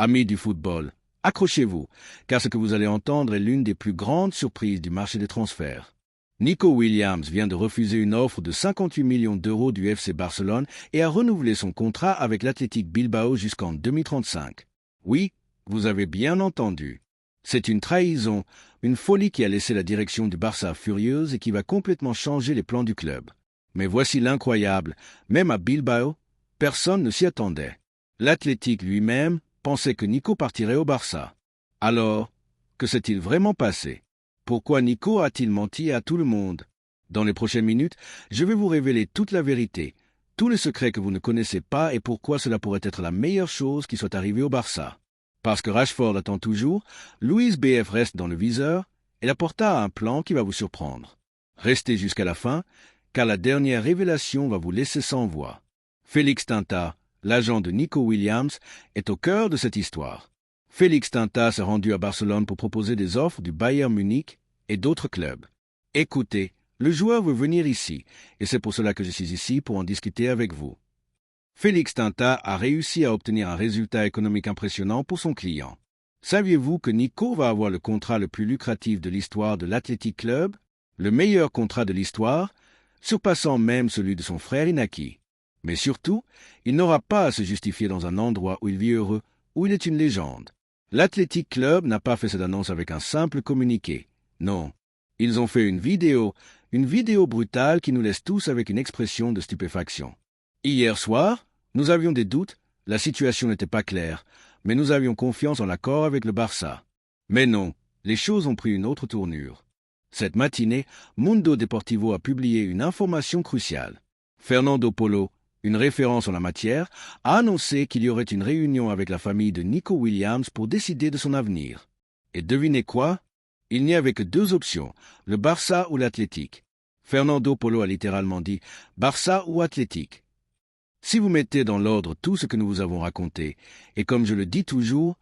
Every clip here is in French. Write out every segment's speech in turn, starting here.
Amis du football, accrochez-vous, car ce que vous allez entendre est l'une des plus grandes surprises du marché des transferts. Nico Williams vient de refuser une offre de 58 millions d'euros du FC Barcelone et a renouvelé son contrat avec l'Athletic Bilbao jusqu'en 2035. Oui, vous avez bien entendu. C'est une trahison, une folie qui a laissé la direction du Barça furieuse et qui va complètement changer les plans du club. Mais voici l'incroyable, même à Bilbao, personne ne s'y attendait. L'Athletic lui-même pensait que Nico partirait au Barça. Alors, que s'est-il vraiment passé? Pourquoi Nico a-t-il menti à tout le monde? Dans les prochaines minutes, je vais vous révéler toute la vérité, tous les secrets que vous ne connaissez pas et pourquoi cela pourrait être la meilleure chose qui soit arrivée au Barça. Parce que Rashford attend toujours, Luis BF reste dans le viseur et Laporta a un plan qui va vous surprendre. Restez jusqu'à la fin, car la dernière révélation va vous laisser sans voix. Félix Tinta, l'agent de Nico Williams, est au cœur de cette histoire. Félix Tinta s'est rendu à Barcelone pour proposer des offres du Bayern Munich et d'autres clubs. Écoutez, le joueur veut venir ici, et c'est pour cela que je suis ici pour en discuter avec vous. Félix Tinta a réussi à obtenir un résultat économique impressionnant pour son client. Saviez-vous que Nico va avoir le contrat le plus lucratif de l'histoire de l'Athletic Club, le meilleur contrat de l'histoire, surpassant même celui de son frère Inaki? Mais surtout, il n'aura pas à se justifier dans un endroit où il vit heureux, où il est une légende. L'Athletic Club n'a pas fait cette annonce avec un simple communiqué. Non, ils ont fait une vidéo brutale qui nous laisse tous avec une expression de stupéfaction. Hier soir, nous avions des doutes, la situation n'était pas claire, mais nous avions confiance en l'accord avec le Barça. Mais non, les choses ont pris une autre tournure. Cette matinée, Mundo Deportivo a publié une information cruciale. Fernando Polo, une référence en la matière, a annoncé qu'il y aurait une réunion avec la famille de Nico Williams pour décider de son avenir. Et devinez quoi? Il n'y avait que deux options, le Barça ou l'Athletic. Fernando Polo a littéralement dit « Barça ou Athletic ». Si vous mettez dans l'ordre tout ce que nous vous avons raconté, et comme je le dis toujours,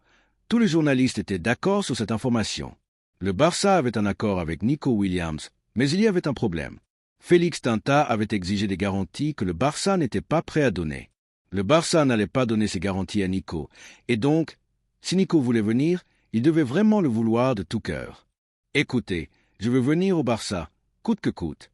tous les journalistes étaient d'accord sur cette information. Le Barça avait un accord avec Nico Williams, mais il y avait un problème. Félix Tinta avait exigé des garanties que le Barça n'était pas prêt à donner. Le Barça n'allait pas donner ces garanties à Nico, et donc, si Nico voulait venir, il devait vraiment le vouloir de tout cœur. Écoutez, je veux venir au Barça, coûte que coûte.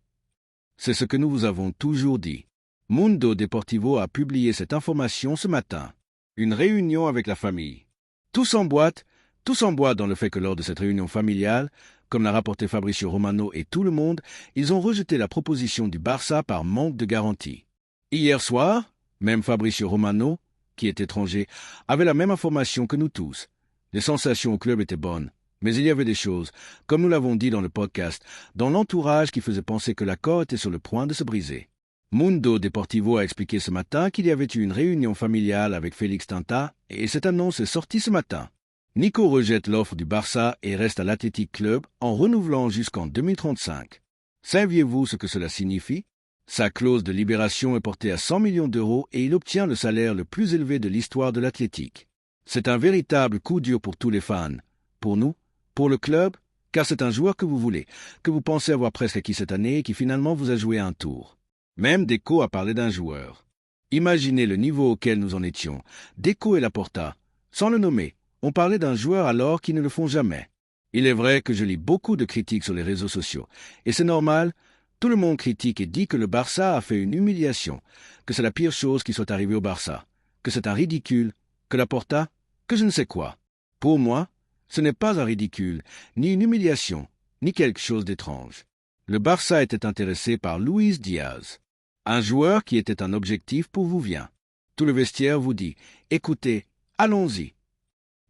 C'est ce que nous vous avons toujours dit. Mundo Deportivo a publié cette information ce matin. Une réunion avec la famille. Tous s'emboîtent dans le fait que lors de cette réunion familiale, comme l'a rapporté Fabrizio Romano et tout le monde, ils ont rejeté la proposition du Barça par manque de garantie. Hier soir, même Fabrizio Romano, qui est étranger, avait la même information que nous tous. Les sensations au club étaient bonnes, mais il y avait des choses, comme nous l'avons dit dans le podcast, dans l'entourage qui faisait penser que l'accord était sur le point de se briser. Mundo Deportivo a expliqué ce matin qu'il y avait eu une réunion familiale avec Félix Tinta et cette annonce est sortie ce matin. Nico rejette l'offre du Barça et reste à l'Athletic Club en renouvelant jusqu'en 2035. Saviez-vous ce que cela signifie? Sa clause de libération est portée à 100 millions d'euros et il obtient le salaire le plus élevé de l'histoire de l'Athletic. C'est un véritable coup dur pour tous les fans. Pour nous, pour le club, car c'est un joueur que vous voulez, que vous pensez avoir presque acquis cette année et qui finalement vous a joué un tour. Même Deco a parlé d'un joueur. Imaginez le niveau auquel nous en étions. Deco et Laporta, sans le nommer, on parlait d'un joueur alors qu'ils ne le font jamais. Il est vrai que je lis beaucoup de critiques sur les réseaux sociaux, et c'est normal, tout le monde critique et dit que le Barça a fait une humiliation, que c'est la pire chose qui soit arrivée au Barça, que c'est un ridicule, que Laporta, que je ne sais quoi. Pour moi, ce n'est pas un ridicule, ni une humiliation, ni quelque chose d'étrange. Le Barça était intéressé par Luis Diaz, un joueur qui était un objectif pour vous vient. Tout le vestiaire vous dit « Écoutez, allons-y ».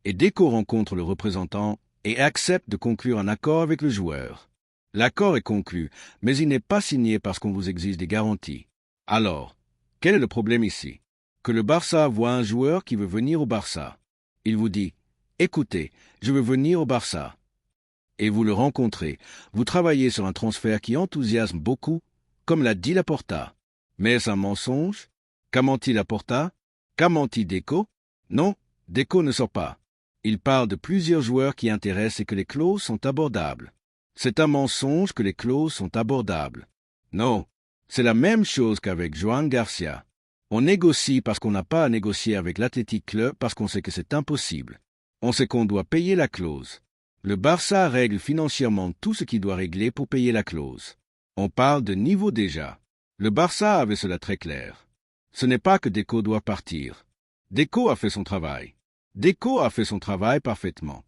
Et Deco rencontre le représentant et accepte de conclure un accord avec le joueur. L'accord est conclu, mais il n'est pas signé parce qu'on vous exige des garanties. Alors, quel est le problème ici? Que le Barça voit un joueur qui veut venir au Barça. Il vous dit « Écoutez, je veux venir au Barça ». Et vous le rencontrez, vous travaillez sur un transfert qui enthousiasme beaucoup, comme l'a dit Laporta. Mais est-ce un mensonge? Qu'a menti Laporta? Qu'a menti Deco? Non, Deco ne sort pas. Il parle de plusieurs joueurs qui intéressent et que les clauses sont abordables. C'est un mensonge que les clauses sont abordables. Non, c'est la même chose qu'avec Joan Garcia. On négocie parce qu'on n'a pas à négocier avec l'Athletic Club parce qu'on sait que c'est impossible. On sait qu'on doit payer la clause. Le Barça règle financièrement tout ce qu'il doit régler pour payer la clause. On parle de niveau déjà. Le Barça avait cela très clair. Ce n'est pas que Deco doit partir. Deco a fait son travail. Deco a fait son travail parfaitement.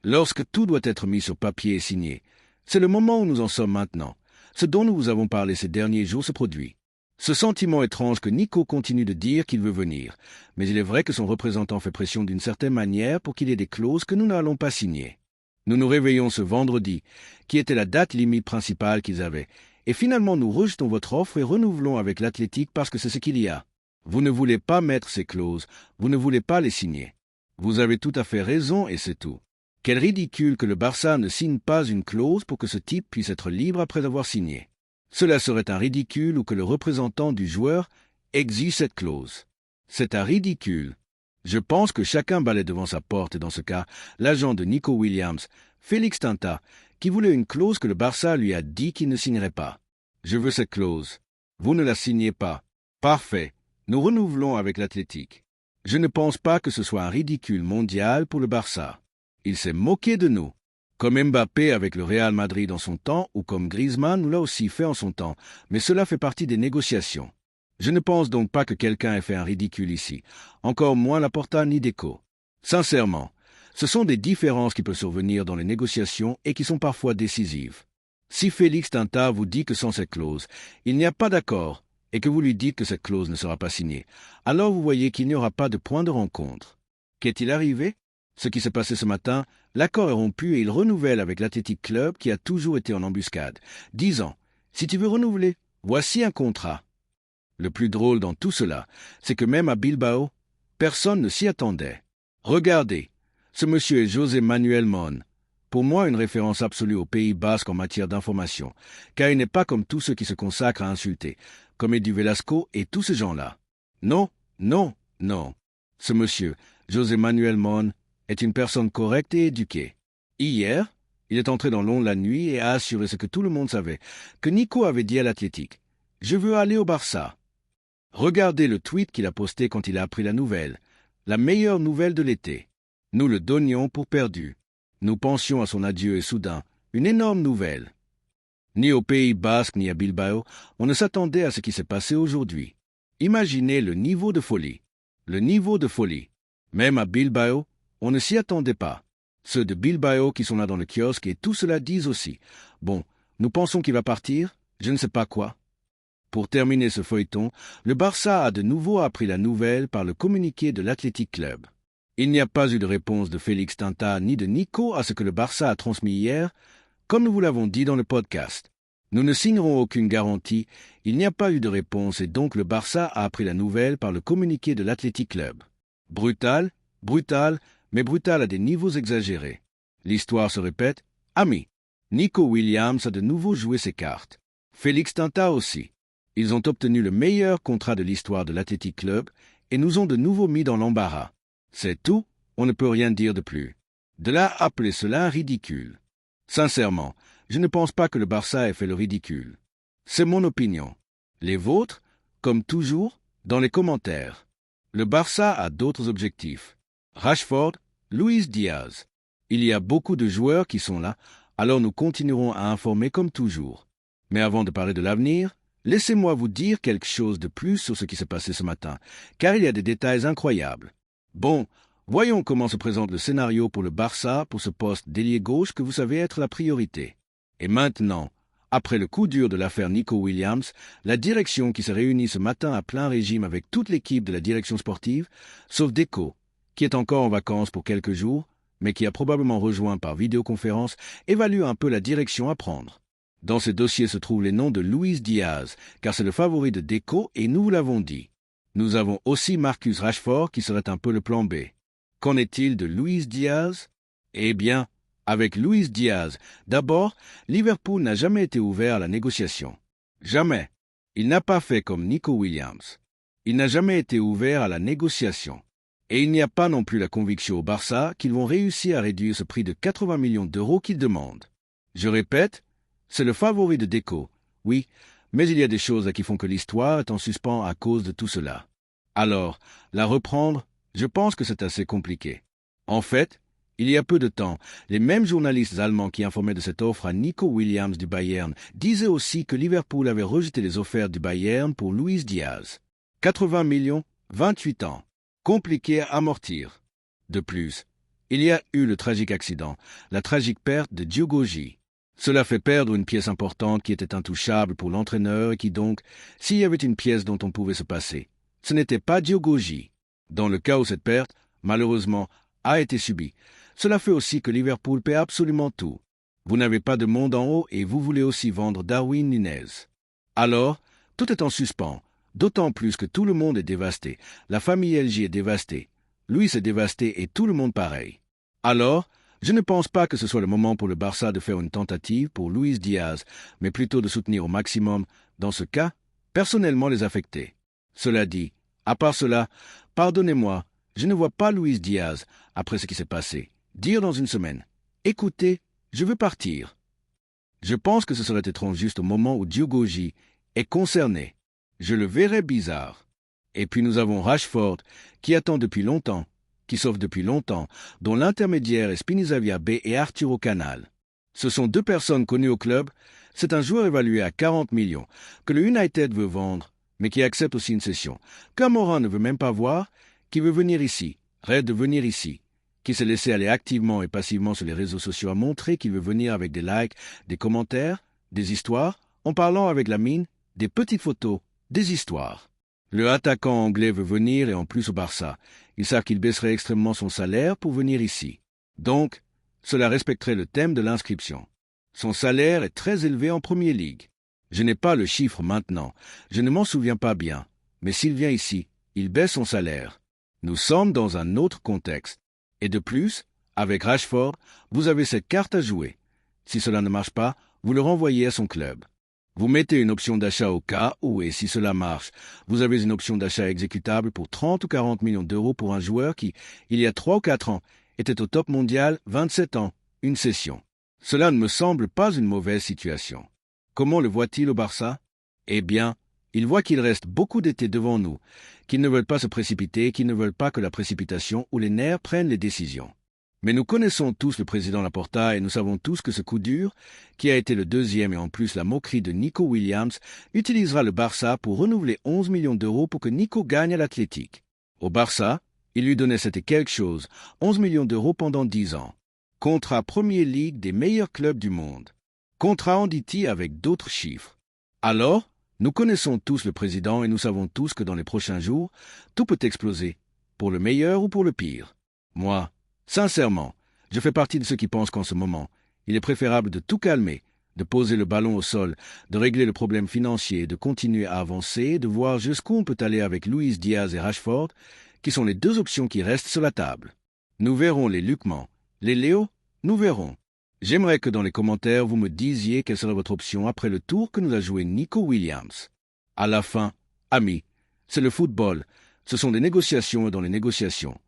Lorsque tout doit être mis sur papier et signé, c'est le moment où nous en sommes maintenant. Ce dont nous vous avons parlé ces derniers jours se produit. Ce sentiment étrange que Nico continue de dire qu'il veut venir, mais il est vrai que son représentant fait pression d'une certaine manière pour qu'il y ait des clauses que nous n'allons pas signer. Nous nous réveillons ce vendredi, qui était la date limite principale qu'ils avaient, et finalement nous rejetons votre offre et renouvelons avec l'Athletic parce que c'est ce qu'il y a. Vous ne voulez pas mettre ces clauses, vous ne voulez pas les signer. Vous avez tout à fait raison et c'est tout. Quel ridicule que le Barça ne signe pas une clause pour que ce type puisse être libre après avoir signé. Cela serait un ridicule ou que le représentant du joueur exige cette clause. C'est un ridicule. Je pense que chacun balaie devant sa porte et dans ce cas, l'agent de Nico Williams, Félix Tinta, qui voulait une clause que le Barça lui a dit qu'il ne signerait pas. Je veux cette clause. Vous ne la signez pas. Parfait. Nous renouvelons avec l'Athletic. Je ne pense pas que ce soit un ridicule mondial pour le Barça. Il s'est moqué de nous. Comme Mbappé avec le Real Madrid en son temps, ou comme Griezmann nous l'a aussi fait en son temps, mais cela fait partie des négociations. Je ne pense donc pas que quelqu'un ait fait un ridicule ici, encore moins Laporta ni Deco. Sincèrement, ce sont des différences qui peuvent survenir dans les négociations et qui sont parfois décisives. Si Félix Tinta vous dit que sans cette clause, il n'y a pas d'accord, et que vous lui dites que cette clause ne sera pas signée, alors vous voyez qu'il n'y aura pas de point de rencontre. Qu'est-il arrivé ? Ce qui s'est passé ce matin, l'accord est rompu et il renouvelle avec l'Athletic Club qui a toujours été en embuscade, disant « Si tu veux renouveler, voici un contrat ». Le plus drôle dans tout cela, c'est que même à Bilbao, personne ne s'y attendait. Regardez, ce monsieur est José Manuel Mon, pour moi une référence absolue au Pays Basque en matière d'information, car il n'est pas comme tous ceux qui se consacrent à insulter, comme Edu Velasco et tous ces gens-là. Non, non, non. Ce monsieur, José Manuel Mon, est une personne correcte et éduquée. Hier, il est entré dans l'ombre la nuit et a assuré ce que tout le monde savait, que Nico avait dit à l'Athletic. « Je veux aller au Barça ». Regardez le tweet qu'il a posté quand il a appris la nouvelle. La meilleure nouvelle de l'été. Nous le donnions pour perdu. Nous pensions à son adieu et soudain, une énorme nouvelle. Ni au Pays Basque ni à Bilbao, on ne s'attendait à ce qui s'est passé aujourd'hui. Imaginez le niveau de folie. Le niveau de folie. Même à Bilbao, on ne s'y attendait pas. Ceux de Bilbao qui sont là dans le kiosque et tout cela disent aussi. Bon, nous pensons qu'il va partir, je ne sais pas quoi. Pour terminer ce feuilleton, le Barça a de nouveau appris la nouvelle par le communiqué de l'Athletic Club. Il n'y a pas eu de réponse de Félix Tinta ni de Nico à ce que le Barça a transmis hier, comme nous vous l'avons dit dans le podcast. Nous ne signerons aucune garantie, il n'y a pas eu de réponse et donc le Barça a appris la nouvelle par le communiqué de l'Athletic Club. Brutal, brutal, mais brutal à des niveaux exagérés. L'histoire se répète. Amis, Nico Williams a de nouveau joué ses cartes. Félix Tinta aussi. Ils ont obtenu le meilleur contrat de l'histoire de l'Athletic Club et nous ont de nouveau mis dans l'embarras. C'est tout, on ne peut rien dire de plus. De là à appeler cela un ridicule. Sincèrement, je ne pense pas que le Barça ait fait le ridicule. C'est mon opinion. Les vôtres, comme toujours, dans les commentaires. Le Barça a d'autres objectifs. Rashford, Luis Diaz. Il y a beaucoup de joueurs qui sont là, alors nous continuerons à informer comme toujours. Mais avant de parler de l'avenir, laissez-moi vous dire quelque chose de plus sur ce qui s'est passé ce matin, car il y a des détails incroyables. Bon, voyons comment se présente le scénario pour le Barça pour ce poste d'ailier gauche que vous savez être la priorité. Et maintenant, après le coup dur de l'affaire Nico Williams, la direction qui s'est réunie ce matin à plein régime avec toute l'équipe de la direction sportive, sauf Deco, qui est encore en vacances pour quelques jours, mais qui a probablement rejoint par vidéoconférence, évalue un peu la direction à prendre. Dans ce dossier se trouvent les noms de Luis Diaz, car c'est le favori de Deco et nous vous l'avons dit. Nous avons aussi Marcus Rashford qui serait un peu le plan B. Qu'en est-il de Luis Diaz ? Eh bien, avec Luis Diaz, d'abord, Liverpool n'a jamais été ouvert à la négociation. Jamais. Il n'a pas fait comme Nico Williams. Il n'a jamais été ouvert à la négociation. Et il n'y a pas non plus la conviction au Barça qu'ils vont réussir à réduire ce prix de 80 millions d'euros qu'ils demandent. Je répète, c'est le favori de Deco, oui, mais il y a des choses qui font que l'histoire est en suspens à cause de tout cela. Alors, la reprendre, je pense que c'est assez compliqué. En fait, il y a peu de temps, les mêmes journalistes allemands qui informaient de cette offre à Nico Williams du Bayern disaient aussi que Liverpool avait rejeté les offertes du Bayern pour Luis Diaz. 80 millions, 28 ans. Compliqué à amortir. De plus, il y a eu le tragique accident, la tragique perte de Diogogi. Cela fait perdre une pièce importante qui était intouchable pour l'entraîneur et qui donc, s'il y avait une pièce dont on pouvait se passer, ce n'était pas Diogogi. Dans le cas où cette perte, malheureusement, a été subie, cela fait aussi que Liverpool paie absolument tout. Vous n'avez pas de monde en haut et vous voulez aussi vendre Darwin Nunez. Alors, tout est en suspens, d'autant plus que tout le monde est dévasté. La famille LG est dévastée. Luis est dévasté et tout le monde pareil. Alors, je ne pense pas que ce soit le moment pour le Barça de faire une tentative pour Luis Diaz, mais plutôt de soutenir au maximum, dans ce cas, personnellement les affectés. Cela dit, à part cela, pardonnez-moi, je ne vois pas Luis Diaz, après ce qui s'est passé, dire dans une semaine « Écoutez, je veux partir ». Je pense que ce serait étrange juste au moment où Diogogi est concerné. Je le verrais bizarre. Et puis nous avons Rashford, qui attend depuis longtemps, qui sauve depuis longtemps, dont l'intermédiaire est Spinizavia B et Arturo Canal. Ce sont deux personnes connues au club. C'est un joueur évalué à 40 millions, que le United veut vendre, mais qui accepte aussi une cession, qu'un Morin ne veut même pas voir, qui veut venir ici, rêve de venir ici, qui s'est laissé aller activement et passivement sur les réseaux sociaux à montrer qu'il veut venir avec des likes, des commentaires, des histoires, en parlant avec la mine, des petites photos, des histoires. Le attaquant anglais veut venir et en plus au Barça. Ils savent qu'il baisserait extrêmement son salaire pour venir ici. Donc, cela respecterait le thème de l'inscription. Son salaire est très élevé en Premier League. Je n'ai pas le chiffre maintenant, je ne m'en souviens pas bien, mais s'il vient ici, il baisse son salaire. Nous sommes dans un autre contexte. Et de plus, avec Rashford, vous avez cette carte à jouer. Si cela ne marche pas, vous le renvoyez à son club. Vous mettez une option d'achat au cas où, et si cela marche, vous avez une option d'achat exécutable pour 30 ou 40 millions d'euros pour un joueur qui, il y a 3 ou 4 ans, était au top mondial, 27 ans, une cession. Cela ne me semble pas une mauvaise situation. Comment le voit-il au Barça? Eh bien, il voit qu'il reste beaucoup d'été devant nous, qu'ils ne veulent pas se précipiter, qu'ils ne veulent pas que la précipitation ou les nerfs prennent les décisions. Mais nous connaissons tous le président Laporta et nous savons tous que ce coup dur, qui a été le deuxième et en plus la moquerie de Nico Williams, utilisera le Barça pour renouveler 11 millions d'euros pour que Nico gagne à l'Athletic. Au Barça, il lui donnait c'était quelque chose, 11 millions d'euros pendant 10 ans. Contrat Premier League des meilleurs clubs du monde. Contrat Anditi avec d'autres chiffres. Alors, nous connaissons tous le président et nous savons tous que dans les prochains jours, tout peut exploser, pour le meilleur ou pour le pire. Moi, sincèrement, je fais partie de ceux qui pensent qu'en ce moment, il est préférable de tout calmer, de poser le ballon au sol, de régler le problème financier, de continuer à avancer, de voir jusqu'où on peut aller avec Luis Diaz et Rashford, qui sont les deux options qui restent sur la table. Nous verrons les Lukman, les Léo, nous verrons. J'aimerais que dans les commentaires vous me disiez quelle serait votre option après le tour que nous a joué Nico Williams. À la fin, amis, c'est le football, ce sont des négociations et dans les négociations.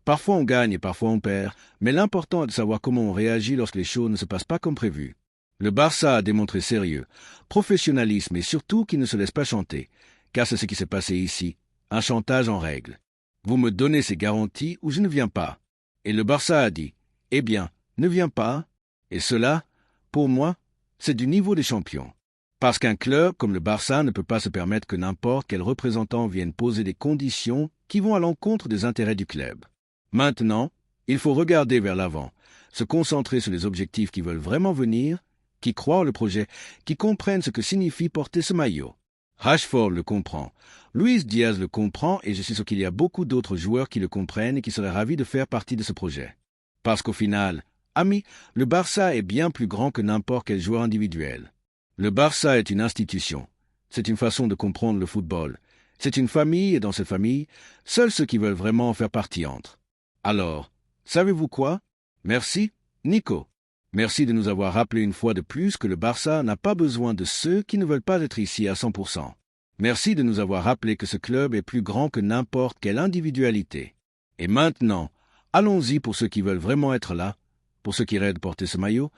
Parfois on gagne et parfois on perd, mais l'important est de savoir comment on réagit lorsque les choses ne se passent pas comme prévu. Le Barça a démontré sérieux, professionnalisme et surtout qu'il ne se laisse pas chanter, car c'est ce qui s'est passé ici, un chantage en règle. Vous me donnez ces garanties ou je ne viens pas. Et le Barça a dit, eh bien, ne viens pas. Et cela, pour moi, c'est du niveau des champions. Parce qu'un club comme le Barça ne peut pas se permettre que n'importe quel représentant vienne poser des conditions qui vont à l'encontre des intérêts du club. Maintenant, il faut regarder vers l'avant, se concentrer sur les objectifs qui veulent vraiment venir, qui croient au projet, qui comprennent ce que signifie porter ce maillot. Rashford le comprend, Luis Diaz le comprend et je suis sûr qu'il y a beaucoup d'autres joueurs qui le comprennent et qui seraient ravis de faire partie de ce projet. Parce qu'au final, amis, le Barça est bien plus grand que n'importe quel joueur individuel. Le Barça est une institution. C'est une façon de comprendre le football. C'est une famille et dans cette famille, seuls ceux qui veulent vraiment en faire partie entrent. Alors, savez-vous quoi? Merci, Nico. Merci de nous avoir rappelé une fois de plus que le Barça n'a pas besoin de ceux qui ne veulent pas être ici à 100%. Merci de nous avoir rappelé que ce club est plus grand que n'importe quelle individualité. Et maintenant, allons-y pour ceux qui veulent vraiment être là, pour ceux qui rêvent de porter ce maillot,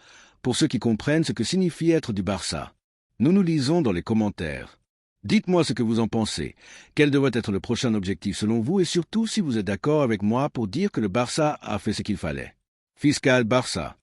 pour ceux qui comprennent ce que signifie être du Barça. Nous nous lisons dans les commentaires. Dites-moi ce que vous en pensez. Quel devrait être le prochain objectif selon vous et surtout si vous êtes d'accord avec moi pour dire que le Barça a fait ce qu'il fallait. Fiscal Barça.